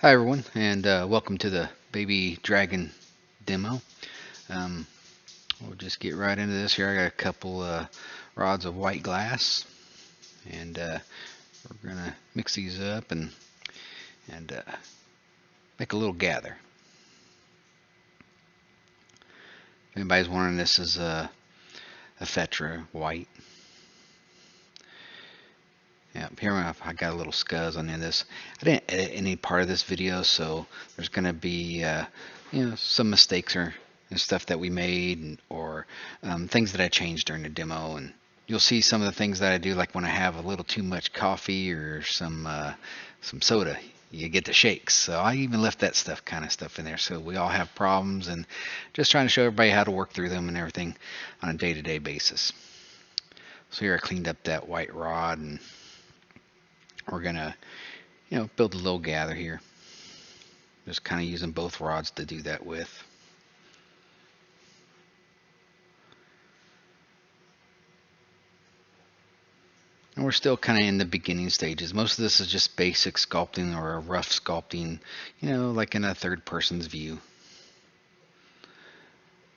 Hi everyone, and welcome to the Baby Dragon demo. Um, we'll just get right into this here. I got a couple rods of white glass, and we're gonna mix these up and make a little gather. If anybody's wondering, this is a Fetra white. Yeah, here I got a little scuzz on this. I didn't edit any part of this video, so there's gonna be some mistakes and stuff that we made, or things that I changed during the demo, and you'll see some of the things that I do, like when I have a little too much coffee or some soda, you get the shakes. So I even left that kind of stuff in there. So we all have problems, and just trying to show everybody how to work through them and everything on a day-to-day basis. So here I cleaned up that white rod, and we're gonna, build a little gather here. Just kind of using both rods to do that with. And we're still kind of in the beginning stages. Most of this is just basic sculpting or a rough sculpting, like in a third person's view.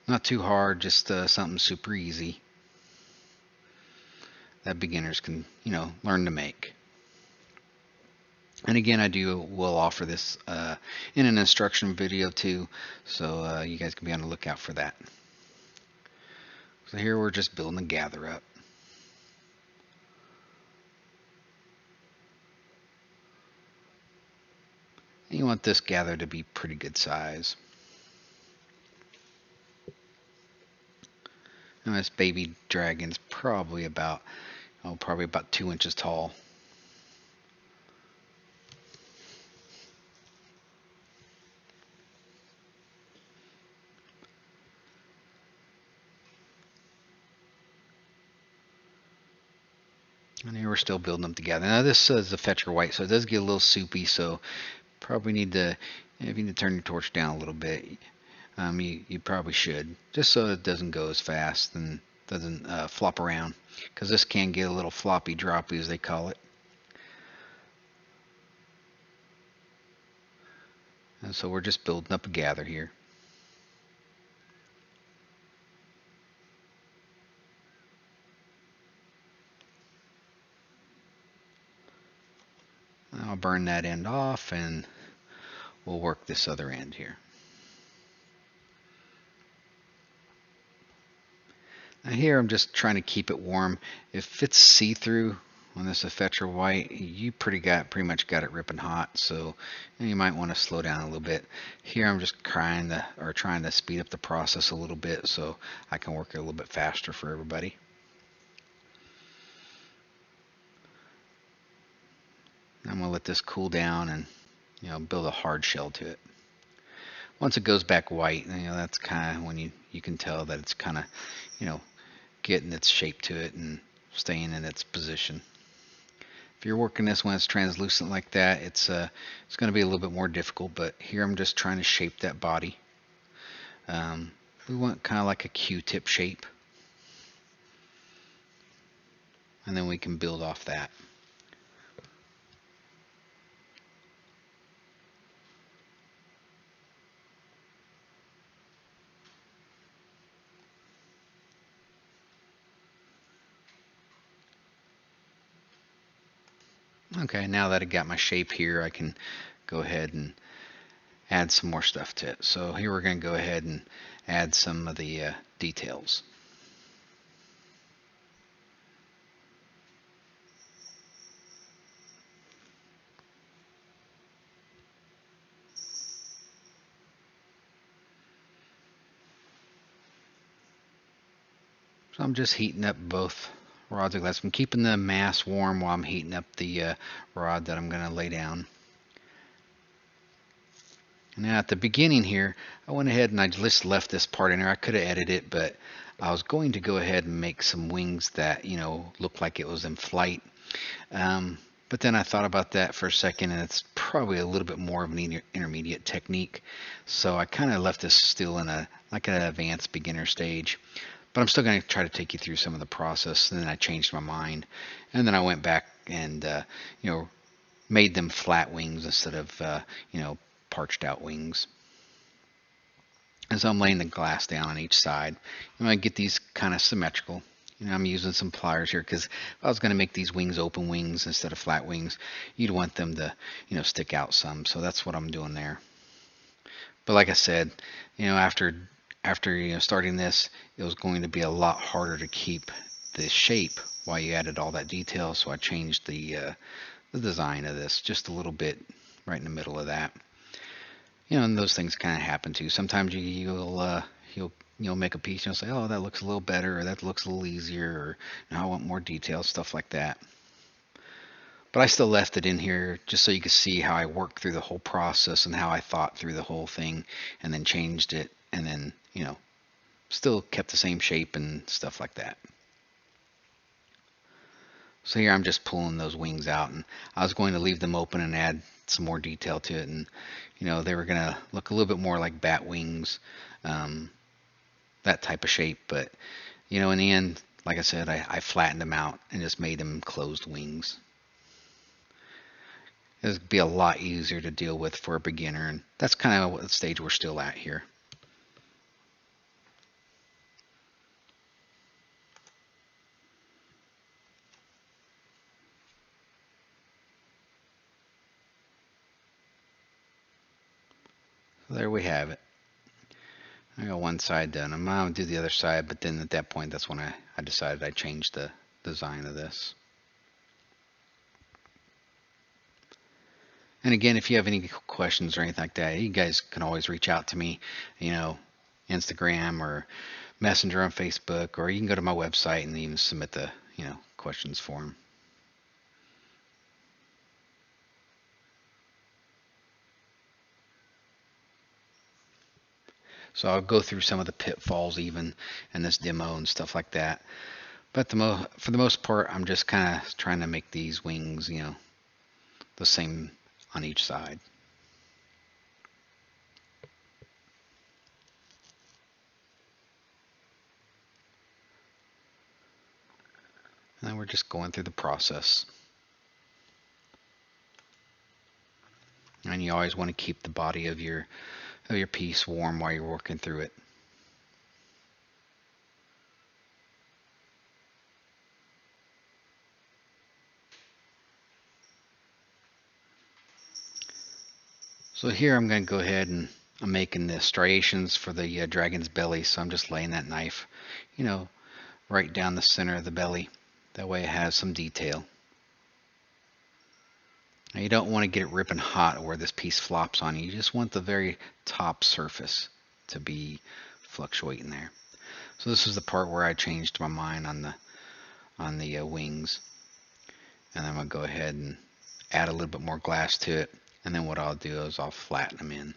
Not too hard, just something super easy that beginners can, learn to make. And again, will offer this in an instruction video too, so you guys can be on the lookout for that. So here we're just building the gather up. And you want this gather to be pretty good size. And this baby dragon's probably about 2 inches tall. And here we're still building them together. Now this is a Fetra white, so it does get a little soupy, so probably need to, if you need to turn your torch down a little bit, you probably should, just so it doesn't go as fast and doesn't flop around, because this can get a little floppy droppy, as they call it. And so we're just building up a gather here. I'll burn that end off, and we'll work this other end here. Now here I'm just trying to keep it warm. If it's see-through on this Fetra white, you pretty much got it ripping hot, so you might want to slow down a little bit. Here I'm just trying to speed up the process a little bit so I can work it a little bit faster for everybody. I'm gonna let this cool down and build a hard shell to it. Once it goes back white, that's kind of when you can tell that it's kind of getting its shape to it and staying in its position. If you're working this when it's translucent like that, it's going to be a little bit more difficult, but here I'm just trying to shape that body. We want kind of like a Q-tip shape, and then we can build off that. Okay, now that I got my shape here, I can go ahead and add some more stuff to it. So here we're going to go ahead and add some of the details. So I'm just heating up both rods of glass. I'm keeping the mass warm while I'm heating up the rod that I'm going to lay down. Now at the beginning here, I went ahead and I just left this part in there. I could have edited it, but I was going to go ahead and make some wings that, looked like it was in flight. But then I thought about that for a second, and it's probably a little bit more of an intermediate technique. So I kind of left this still in an advanced beginner stage. But I'm still going to try to take you through some of the process. And then I changed my mind. And then I went back and, made them flat wings instead of parched out wings. And so I'm laying the glass down on each side. You want to get these kind of symmetrical. I'm using some pliers here because if I was going to make these wings open wings instead of flat wings, you'd want them to, stick out some. So that's what I'm doing there. But like I said, after starting this, it was going to be a lot harder to keep the shape while you added all that detail. So I changed the design of this just a little bit right in the middle of that. And those things kind of happen too. Sometimes you'll make a piece and you'll say, oh, that looks a little better, or that looks a little easier, or I want more detail, stuff like that. But I still left it in here just so you could see how I worked through the whole process and how I thought through the whole thing, and then changed it, and then still kept the same shape and stuff like that. So here I'm just pulling those wings out, and I was going to leave them open and add some more detail to it, and they were gonna look a little bit more like bat wings, that type of shape. But in the end, like I said, I flattened them out and just made them closed wings. It would be a lot easier to deal with for a beginner, and that's kind of what the stage we're still at here. So there we have it. I got one side done. I'm going to do the other side, but then at that point, that's when I decided I'd change the design of this. And again, if you have any questions or anything like that, you guys can always reach out to me, Instagram or Messenger on Facebook, or you can go to my website and even submit the, questions form. So I'll go through some of the pitfalls even in this demo and stuff like that. But for the most part, I'm just kind of trying to make these wings, the same on each side. And then we're just going through the process. And you always want to keep the body of your piece warm while you're working through it. So here I'm going to go ahead and I'm making the striations for the dragon's belly. So I'm just laying that knife, right down the center of the belly. That way it has some detail. Now you don't want to get it ripping hot where this piece flops on you. You just want the very top surface to be fluctuating there. So this is the part where I changed my mind on the wings. And I'm going to go ahead and add a little bit more glass to it. And then what I'll do is I'll flatten them in.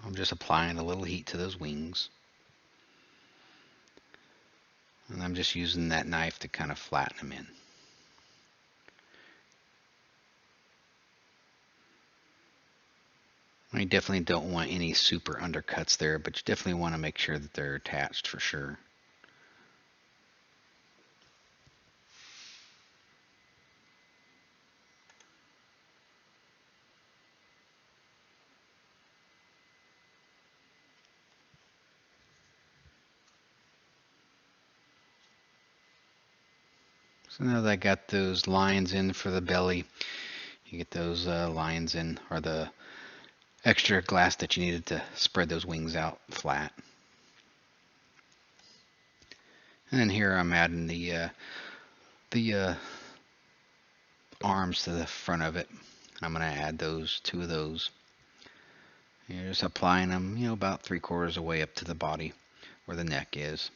I'm just applying a little heat to those wings. And I'm just using that knife to kind of flatten them in. You definitely don't want any super undercuts there, but you definitely want to make sure that they're attached for sure. So now that I got those lines in for the belly, you get those lines in, or the extra glass that you needed to spread those wings out flat. And then here I'm adding the arms to the front of it. I'm going to add two of those. You're just applying them, about 3/4 of the way up to the body where the neck is.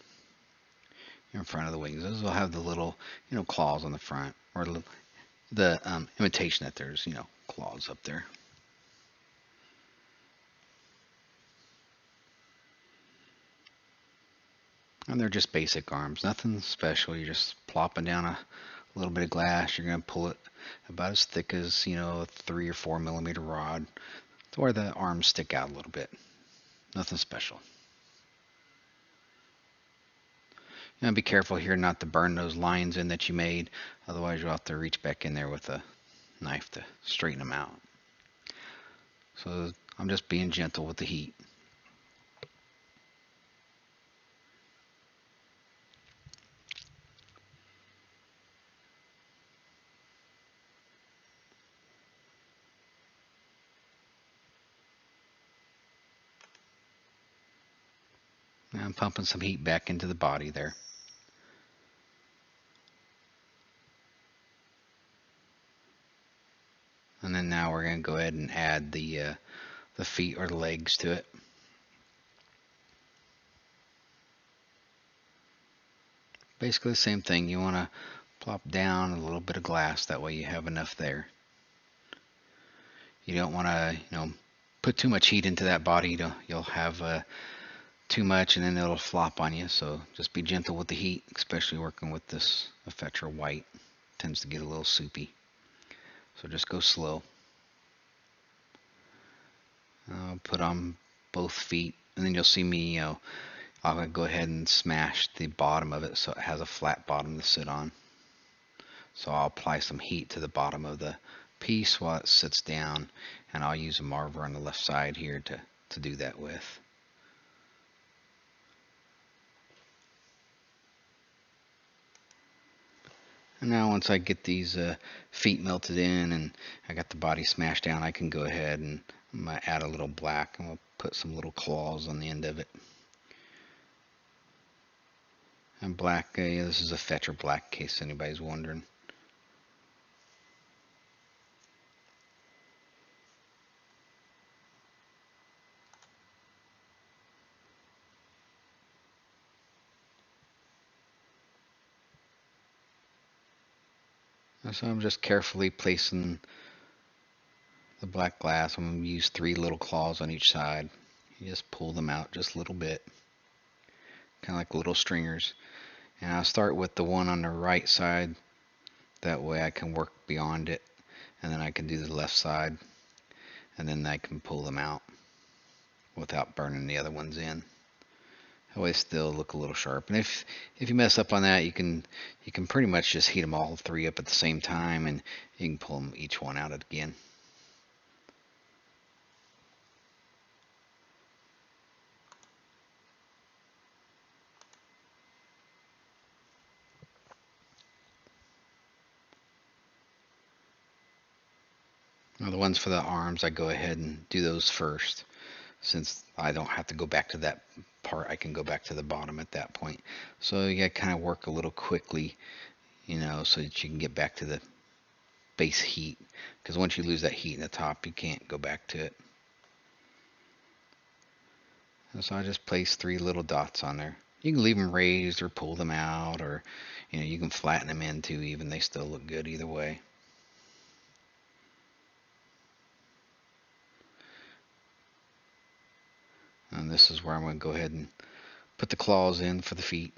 In front of the wings. Those will have the little, claws on the front, or the imitation that there's, claws up there. And they're just basic arms, nothing special. You're just plopping down a little bit of glass. You're going to pull it about as thick as, a 3 or 4 millimeter rod to where the arms stick out a little bit. Nothing special. Be careful here not to burn those lines in that you made. Otherwise, you'll have to reach back in there with a knife to straighten them out. So I'm just being gentle with the heat. And I'm pumping some heat back into the body there. And then now we're going to go ahead and add the feet or the legs to it. Basically the same thing. You want to plop down a little bit of glass. That way you have enough there. You don't want to, put too much heat into that body. You'll have too much and then it'll flop on you. So just be gentle with the heat, especially working with this Affetra white. It tends to get a little soupy. So just go slow. I'll put on both feet, and then you'll see me, I'll go ahead and smash the bottom of it so it has a flat bottom to sit on. So I'll apply some heat to the bottom of the piece while it sits down, and I'll use a marver on the left side here to do that with. And now once I get these feet melted in and I got the body smashed down, I can go ahead and I'm going to add a little black, and we'll put some little claws on the end of it. And black, this is Affetra black, in case anybody's wondering. So I'm just carefully placing the black glass. I'm going to use 3 little claws on each side. You just pull them out just a little bit, kind of like little stringers. And I'll start with the one on the right side. That way I can work beyond it, and then I can do the left side, and then I can pull them out without burning the other ones in. That way still look a little sharp. And if you mess up on that, you can pretty much just heat them all 3 up at the same time, and you can pull them each one out again. Now the ones for the arms, I go ahead and do those first. Since I don't have to go back to that part, I can go back to the bottom at that point. So you gotta kind of work a little quickly, so that you can get back to the base heat. Because once you lose that heat in the top, you can't go back to it. And so I just place 3 little dots on there. You can leave them raised or pull them out, or you can flatten them in too. Even they still look good either way. And this is where I'm going to go ahead and put the claws in for the feet.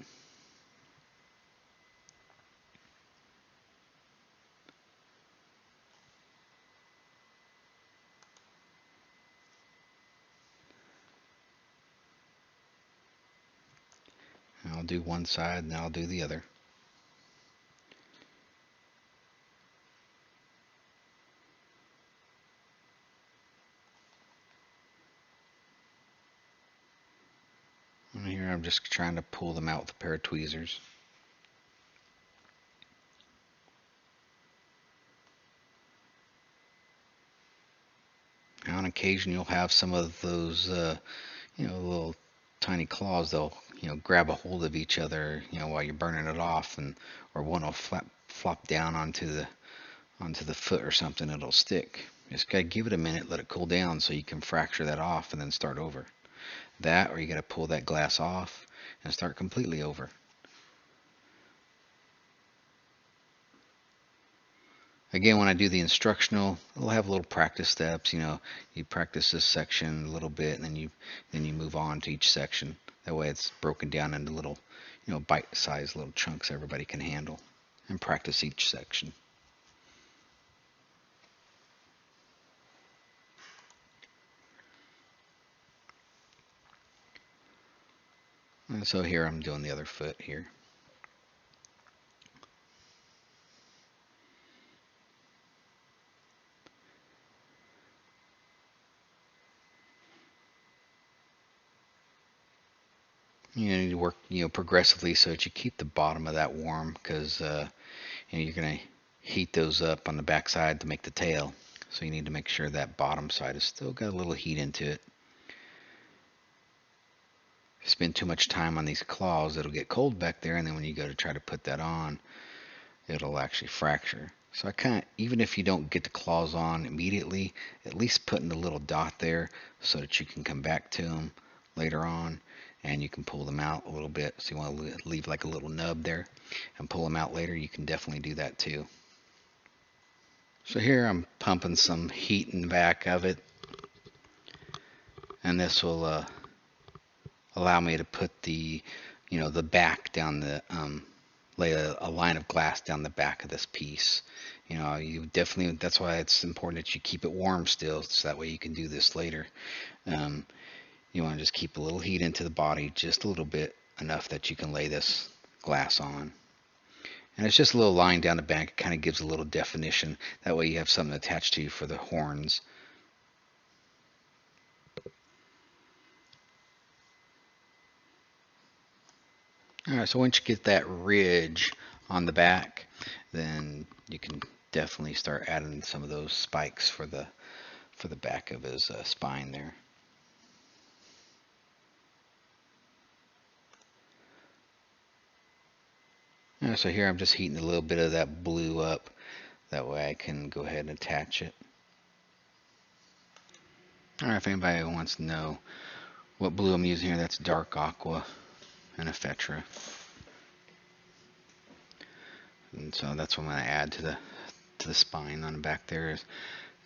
And I'll do one side and I'll do the other. And here I'm just trying to pull them out with a pair of tweezers. On occasion you'll have some of those little tiny claws. They'll grab a hold of each other while you're burning it off, or one will flop down onto the foot or something. It'll stick. You just gotta give it a minute, let it cool down so you can fracture that off and then start over. That, or you gotta pull that glass off and start completely over. Again, when I do the instructional, it'll have little practice steps. You practice this section a little bit, and then you move on to each section. That way, it's broken down into little, bite-sized little chunks everybody can handle, and practice each section. And so here I'm doing the other foot here. You need to work, progressively so that you keep the bottom of that warm, because you're going to heat those up on the back side to make the tail. So you need to make sure that bottom side has still got a little heat into it. If you spend too much time on these claws, it'll get cold back there, and then when you go to try to put that on, it'll actually fracture. So even if you don't get the claws on immediately, at least putting the little dot there so that you can come back to them later on, and you can pull them out a little bit. So you want to leave like a little nub there and pull them out later. You can definitely do that too. So here I'm pumping some heat in the back of it, and this will allow me to put the back down the lay a line of glass down the back of this piece. You definitely, that's why it's important that you keep it warm still, so that way you can do this later. You want to just keep a little heat into the body, just a little bit, enough that you can lay this glass on. And it's just a little line down the back. It kind of gives a little definition. That way you have something attached to you for the horns. Alright, so once you get that ridge on the back, then you can definitely start adding some of those spikes for the back of his spine there. Alright, so here I'm just heating a little bit of that blue up. That way I can go ahead and attach it. Alright, if anybody wants to know what blue I'm using here, that's dark aqua and Effetra. And so that's what I'm going to add to the spine on the back there.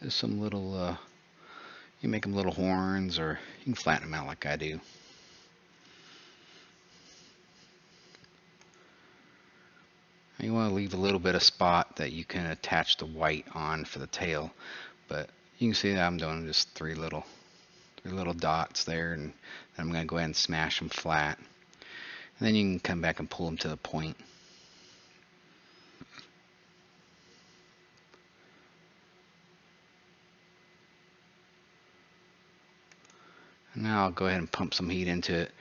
Is some little, you make them little horns, or you can flatten them out like I do. You want to leave a little bit of spot that you can attach the white on for the tail, but you can see that I'm doing just three little dots there, and I'm going to go ahead and smash them flat. And then you can come back and pull them to the point. And now I'll go ahead and pump some heat into it,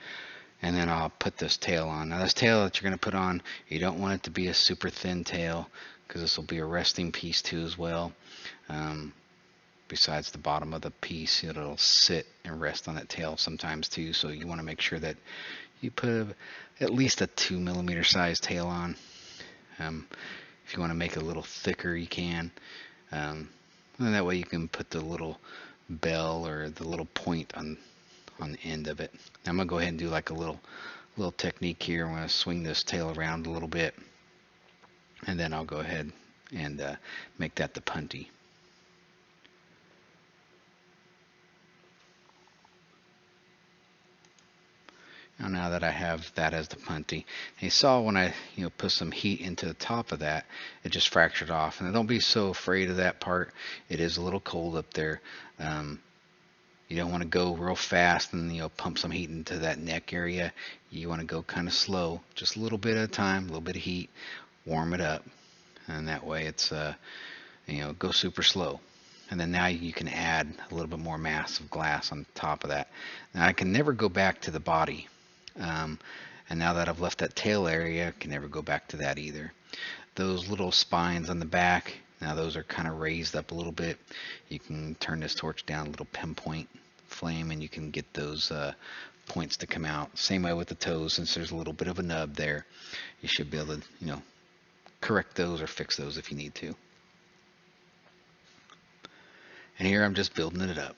and then I'll put this tail on. Now this tail that you're going to put on, you don't want it to be a super thin tail, because this will be a resting piece too as well. Besides the bottom of the piece, it'll sit and rest on that tail sometimes too, so you want to make sure that you put at least a 2mm size tail on. If you want to make it a little thicker, you can. And that way you can put the little bell or the little point on the end of it. Now I'm going to go ahead and do like a little technique here. I'm going to swing this tail around a little bit, and then I'll go ahead and make that the punty. Now that I have that as the punty, you saw when I put some heat into the top of that, it just fractured off. And don't be so afraid of that part. It is a little cold up there. You don't want to go real fast and pump some heat into that neck area. You want to go kind of slow, just a little bit at a time, a little bit of heat, warm it up, and that way it's go super slow. And then now you can add a little bit more mass of glass on top of that. Now I can never go back to the body. And now that I've left that tail area, I can never go back to that either. Those little spines on the back, now those are kind of raised up a little bit. You can turn this torch down a little pinpoint flame, and you can get those points to come out. Same way with the toes, since there's a little bit of a nub there. You should be able to, correct those or fix those if you need to. And here I'm just building it up.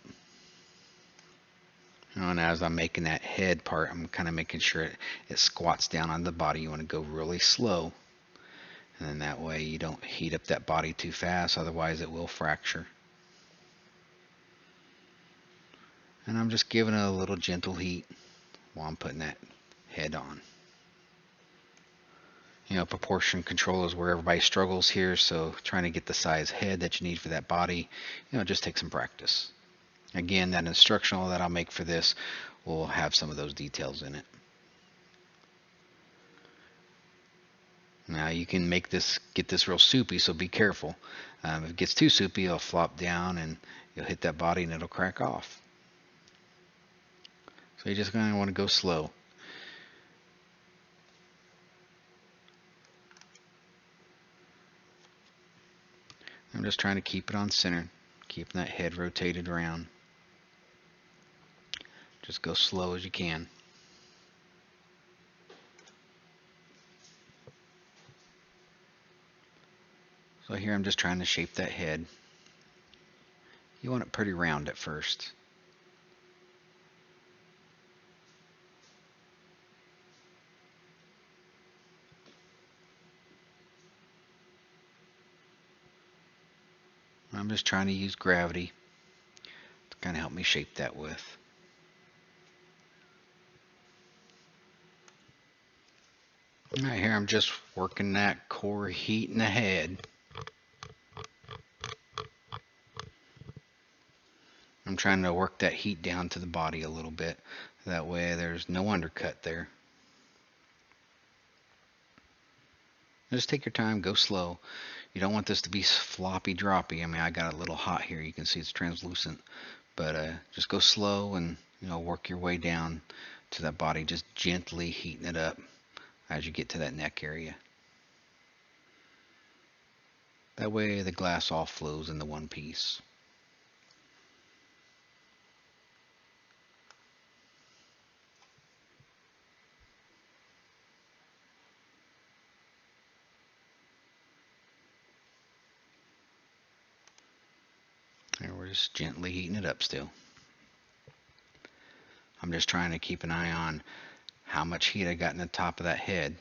And as I'm making that head part, I'm kind of making sure it squats down on the body. You want to go really slow. And then that way you don't heat up that body too fast, otherwise it will fracture. And I'm just giving it a little gentle heat while I'm putting that head on. You know, proportion control is where everybody struggles here, so trying to get the size head that you need for that body, you know, just take some practice. Again, that instructional that I'll make for this will have some of those details in it. Now you can make this, get this real soupy, so be careful. If it gets too soupy, it'll flop down and you'll hit that body and it'll crack off. So you're just going to want to go slow. I'm just trying to keep it on center, keeping that head rotated around. Just go slow as you can. So here I'm just trying to shape that head. You want it pretty round at first. I'm just trying to use gravity to kind of help me shape that with. Right here I'm just working that core heat in the head. I'm trying to work that heat down to the body a little bit. That way there's no undercut there. Just take your time, go slow. You don't want this to be floppy droppy. I mean, I got a little hot here. You can see it's translucent. But just go slow and, you know, work your way down to that body, just gently heating it up as you get to that neck area. That way the glass all flows into one piece. And we're just gently heating it up still. I'm just trying to keep an eye on how much heat I got in the top of that head.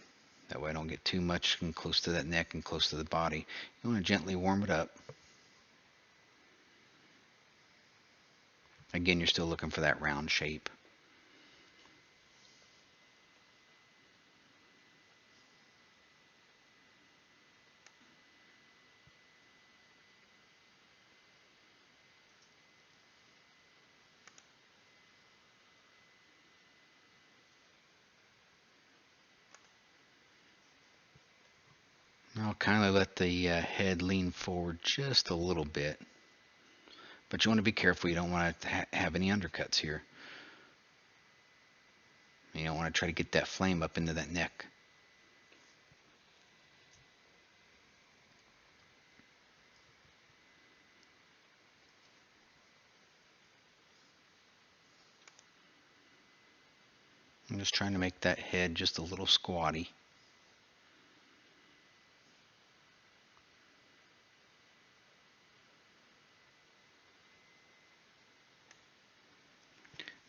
That way I don't get too much and close to that neck and close to the body. You want to gently warm it up. Again, you're still looking for that round shape. I'll kind of let the head lean forward just a little bit. But you want to be careful. You don't want to have any undercuts here. You don't want to try to get that flame up into that neck. I'm just trying to make that head just a little squatty.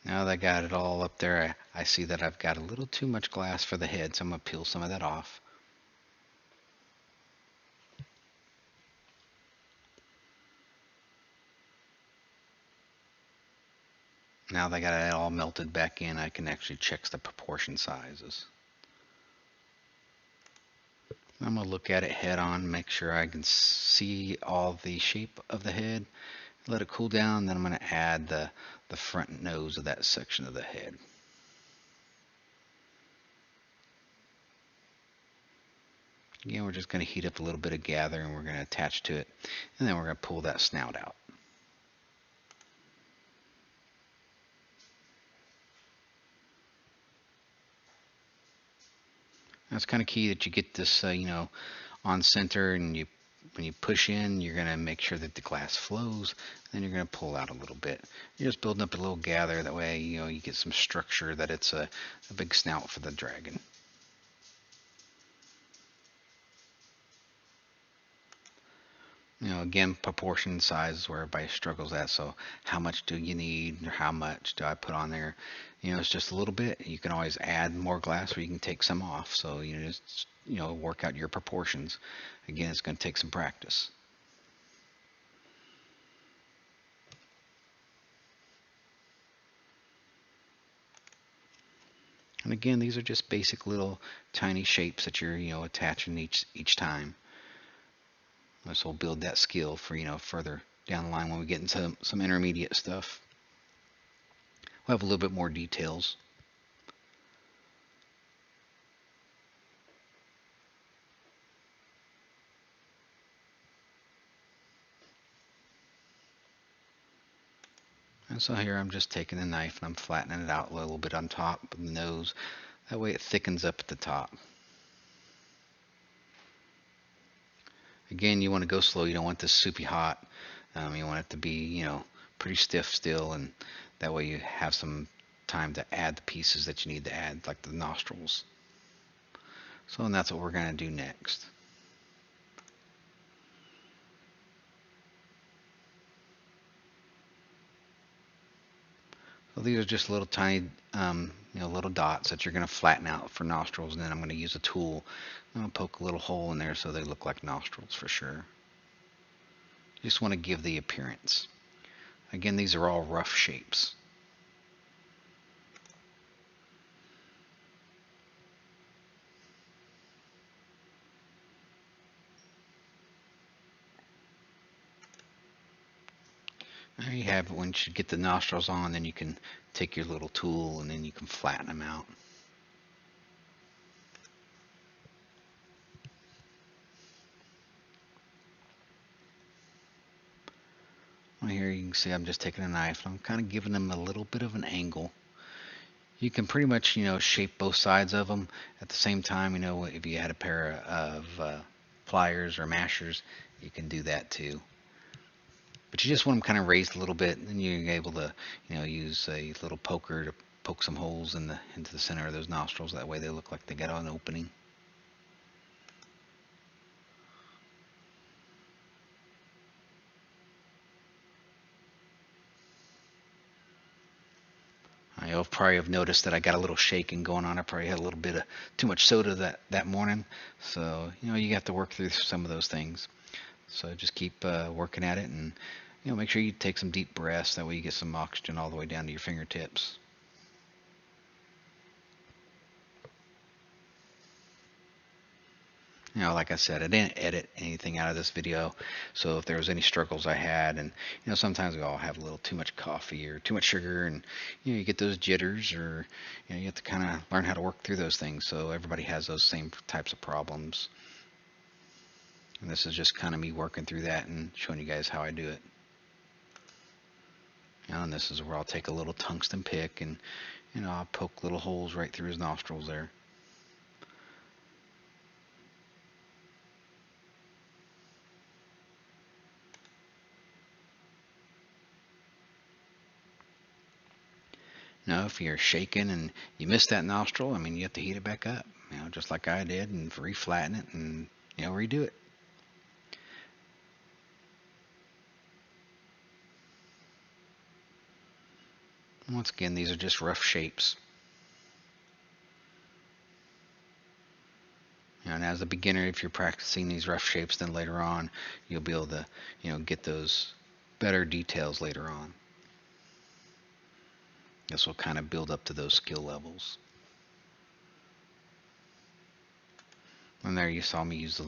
Now that I got it all up there, I see that I've got a little too much glass for the head, so I'm going to peel some of that off. Now that I got it all melted back in, I can actually check the proportion sizes. I'm going to look at it head on, make sure I can see all the shape of the head. Let it cool down, then I'm going to add the front nose of that section of the head. Again, we're just going to heat up a little bit of gather and we're going to attach to it. And then we're going to pull that snout out. Now it's kind of key that you get this, you know, on center, and when you push in, you're going to make sure that the glass flows. Then you're going to pull out a little bit. You're just building up a little gather. That way, you know, you get some structure, that it's a big snout for the dragon. Again, proportion size is where everybody struggles at. So how much do you need, or how much do I put on there? It's just a little bit. You can always add more glass, or you can take some off. So just work out your proportions. Again, it's going to take some practice. And again, these are just basic little tiny shapes that you're attaching each time. This will build that skill for further down the line when we get into some intermediate stuff. We'll have a little bit more details. And so here I'm just taking the knife and I'm flattening it out a little bit on top of the nose. That way it thickens up at the top. Again, you want to go slow. You don't want this soupy hot. You want it to be, pretty stiff still, and that way you have some time to add the pieces that you need to add, like the nostrils. So, and that's what we're going to do next. So these are just little tiny, little dots that you're going to flatten out for nostrils, and then I'm going to use a tool. I'm going to poke a little hole in there so they look like nostrils for sure. You just want to give the appearance. Again, these are all rough shapes. There you have it. Once you get the nostrils on, then you can take your little tool and then you can flatten them out. Well, here you can see I'm just taking a knife and I'm kind of giving them a little bit of an angle. You can pretty much, shape both sides of them at the same time. If you had a pair of pliers or mashers, you can do that too. But you just want them kind of raised a little bit, and then you're able to, use a little poker to poke some holes into the center of those nostrils. That way they look like they got an opening. You'll probably have noticed that I got a little shaking going on. I probably had a little bit of too much soda that morning. So, you have to work through some of those things. So just keep working at it, and, make sure you take some deep breaths. That way you get some oxygen all the way down to your fingertips. Like I said, I didn't edit anything out of this video, so if there was any struggles I had, and sometimes we all have a little too much coffee or too much sugar, and you get those jitters, or you have to kind of learn how to work through those things. So everybody has those same types of problems, and this is just kind of me working through that and showing you guys how I do it. And this is where I'll take a little tungsten pick and I'll poke little holes right through his nostrils there. Now, if you're shaking and you miss that nostril, you have to heat it back up, just like I did, and reflatten it and, redo it. Once again, these are just rough shapes. And as a beginner, if you're practicing these rough shapes, then later on, you'll be able to, get those better details later on. This will kind of build up to those skill levels. And there you saw me use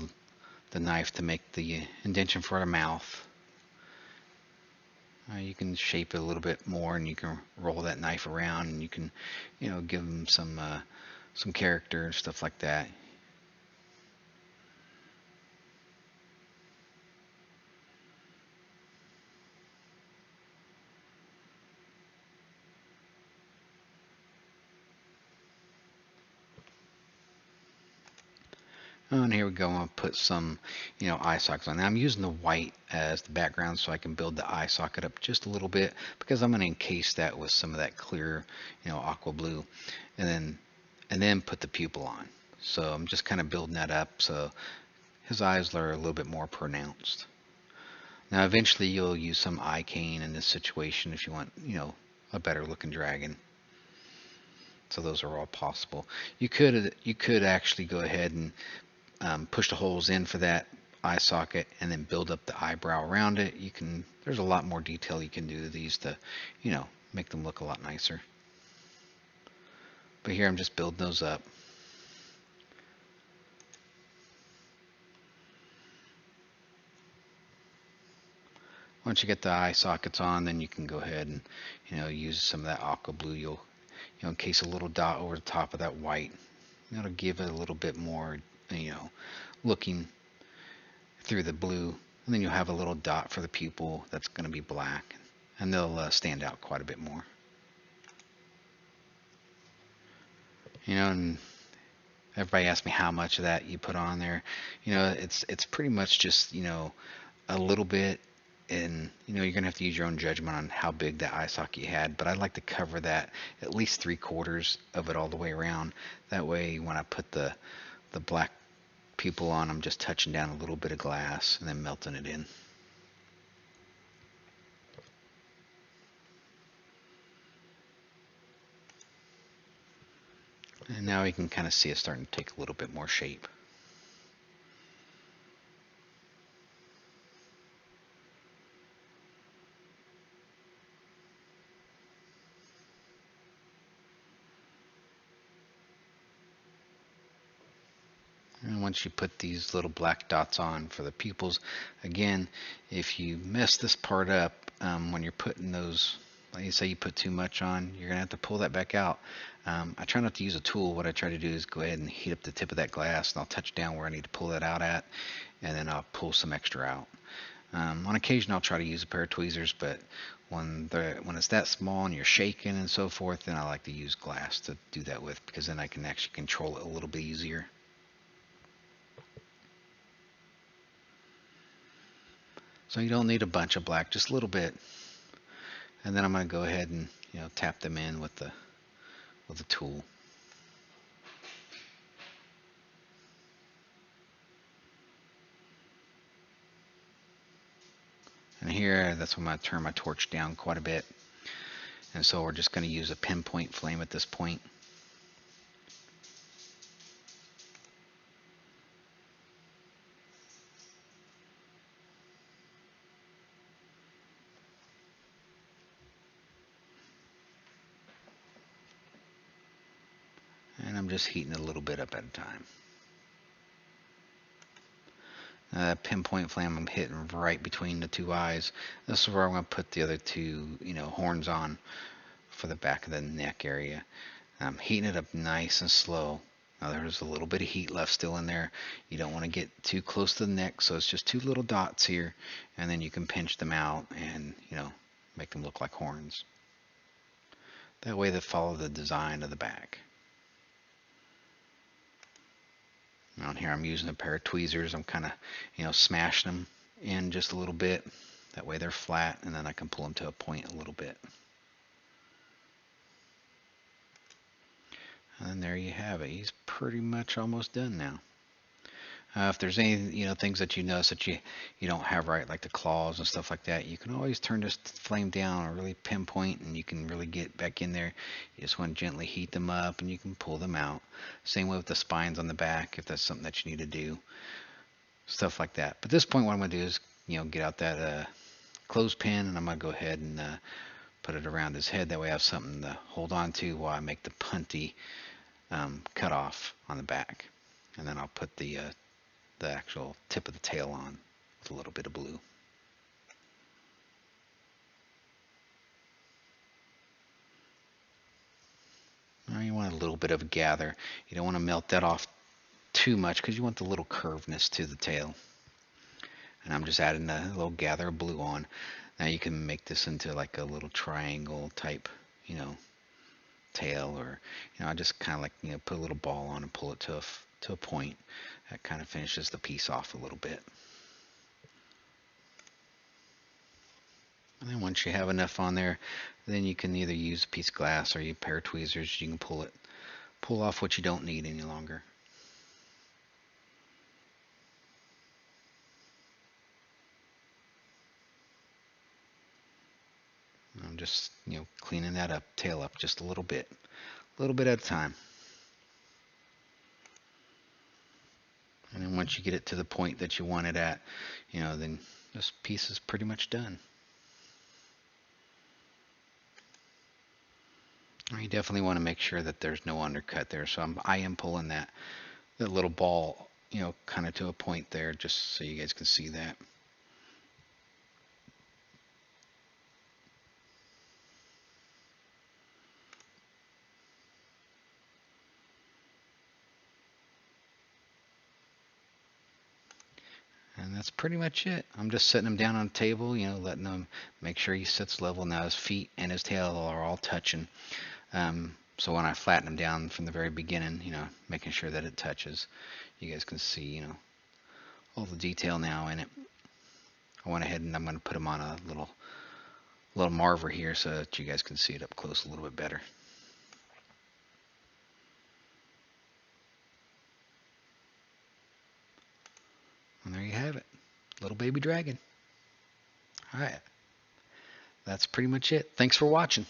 the knife to make the indentation for a mouth. You can shape it a little bit more, and you can roll that knife around, and you can, give them some character and stuff like that. Oh, and here we go. I'm going to put some, eye sockets on. Now I'm using the white as the background so I can build the eye socket up just a little bit, because I'm going to encase that with some of that clear, aqua blue, and then put the pupil on. So I'm just kind of building that up so his eyes are a little bit more pronounced. Now, eventually you'll use some eye cane in this situation if you want, a better looking dragon. So those are all possible. You could actually go ahead and push the holes in for that eye socket and then build up the eyebrow around it. There's a lot more detail you can do to these to, make them look a lot nicer. But here I'm just building those up. Once you get the eye sockets on, then you can go ahead and, use some of that aqua blue. You'll, encase a little dot over the top of that white. That'll give it a little bit more, looking through the blue. And then you'll have a little dot for the pupil that's going to be black. And they'll stand out quite a bit more. And everybody asks me how much of that you put on there. It's pretty much just, a little bit. And you're gonna have to use your own judgment on how big that eye socket you had, but I like to cover that at least 3/4 of it all the way around. That way when I put the black pupil on, I'm just touching down a little bit of glass and then melting it in. And now you can kind of see it starting to take a little bit more shape. And once you put these little black dots on for the pupils, again, if you mess this part up when you're putting those, like you say you put too much on, you're going to have to pull that back out. I try not to use a tool. What I try to do is go ahead and heat up the tip of that glass, and I'll touch down where I need to pull that out at, and then I'll pull some extra out. On occasion, I'll try to use a pair of tweezers, but when it's that small and you're shaking and so forth, then I like to use glass to do that with, because then I can actually control it a little bit easier. So you don't need a bunch of black, just a little bit. And then I'm going to go ahead and tap them in with the tool. And here, that's when I'm going to turn my torch down quite a bit. And so we're just going to use a pinpoint flame at this point. And I'm just heating it a little bit up at a time. Pinpoint flame I'm hitting right between the two eyes. This is where I'm going to put the other two, horns on for the back of the neck area. I'm heating it up nice and slow. Now there's a little bit of heat left still in there. You don't want to get too close to the neck, so it's just two little dots here, and then you can pinch them out and, make them look like horns. That way they follow the design of the back. Down here I'm using a pair of tweezers. I'm kind of, smashing them in just a little bit. That way they're flat, and then I can pull them to a point a little bit. And there you have it. He's pretty much almost done now. If there's any things that you notice that you don't have right, like the claws and stuff like that, you can always turn this flame down or really pinpoint, and you can really get back in there. You just want to gently heat them up, and you can pull them out. Same way with the spines on the back, if that's something that you need to do, stuff like that. But at this point, what I'm going to do is get out that clothespin, and I'm going to go ahead and put it around his head. That way I have something to hold on to while I make the punty cut off on the back. And then I'll put the actual tip of the tail on with a little bit of blue. Now you want a little bit of a gather. You don't want to melt that off too much because you want the little curvedness to the tail. And I'm just adding a little gather of blue on. Now you can make this into like a little triangle type, tail, or I just kind of like put a little ball on and pull it to a point. That kind of finishes the piece off a little bit. And then once you have enough on there, then you can either use a piece of glass or a pair of tweezers. You can pull off what you don't need any longer. just, cleaning that up, tail up just a little bit at a time. And then once you get it to the point that you want it at, then this piece is pretty much done. You definitely want to make sure that there's no undercut there. So I am pulling that little ball, kind of to a point there, just so you guys can see that. And that's pretty much it. I'm just setting him down on the table, letting him make sure he sits level. Now his feet and his tail are all touching. So when I flatten him down from the very beginning, making sure that it touches, you guys can see, all the detail now in it. I went ahead and I'm going to put him on a little marver here so that you guys can see it up close a little bit better. And there you have it, little baby dragon. All right, that's pretty much it. Thanks for watching.